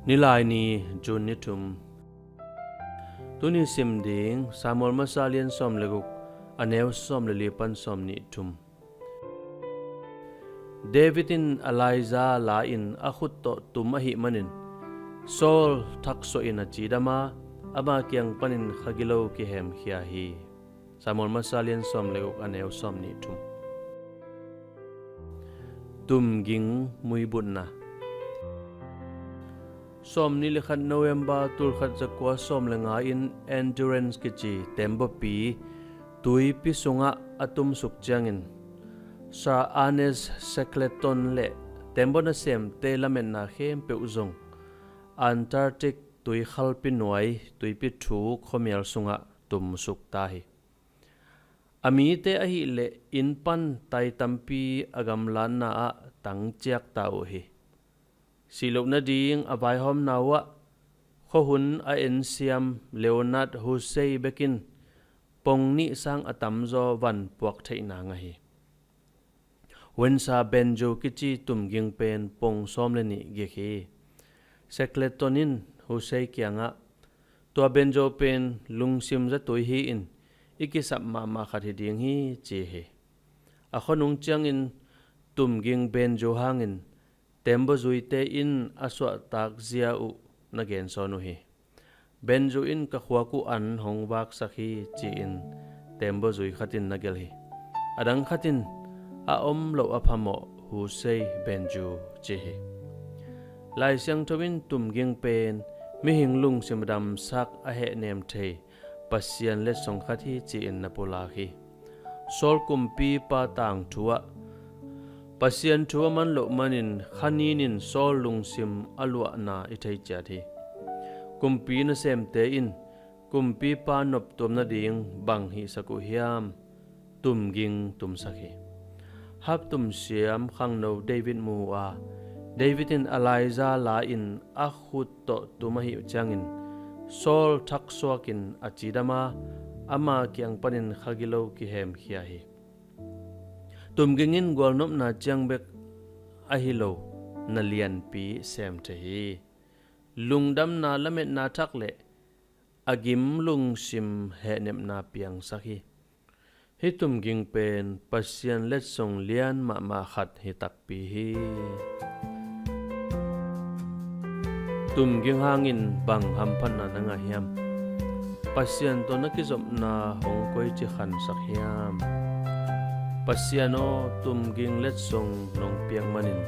nilai ni jun ni thum tuni sim ding Samuel masalian som leguk anew som le lipan som ni thum Davidin Eliza la in akhut to tumahi manin Saul thakso in achidama ama kyang panin khagilo ki hem khia hi Samuel masalian som leguk anew som ni thum tum ging mui bunna som ni lekhat November tul khat zakwa som lenga in endurance ki chi tembo pi tui pi sunga atum suk changin sa anes secleton le tembo na sem te lamen na khem pe uzong Antarctic tui khal pi noi tui pi thu khomial sunga tum suk ta hi ami te a hi le in pan tai tampi agam lan na a tang chiak ta o hi silok na ding avai hom nawa khohun a ensiam Leonard Hussein bekin pongni sang atam zo van puak theina nga hi wensa benjo kichi tumging pen pong som le ni ge khi sekletonin Hussein kyanga to benjo pen lungsim za toi hi in ikisap ma khathi ding hi chi he akhonung changin tumging benjo hangin tembo zuite in aswa tak zia u nagen sonu hi benjo in ka khwaku an hongwak sakhi chi in tembo zui khatin nagel hi adang khatin a om lo aphamo Hussein benjo chi hi lai siang thobin tumging pen mi hinglung simdam sak a he nem thei pasian le song khathi chi in napula hi sol kumpi pa tang thuwa pasian thuwa man lo manin khaninin sol lungsim alwa na ithei cha thi kumpi na sem te in kumpi pa nop tom na ding bang hi saku hiam tumging tum sakhi hap tum siam khang no David muwa Davidin Eliza la in akhut to tumahi changin Saul thaksoakin achidama ama kyang panin khagilo ki hem khia hi tumgingin golnop na changbek ahilo nalian pi sem thehi lungdam na lamet na thakle agim lungsim henem na piang sakhi hi tumging pen pasian let song lian ma khat hi tak pi hi tumging hangin bang hamphan na nga hiam pasian to nakizom na hongkoi chi khan sakhiam pasiano tumging let song nong piang manin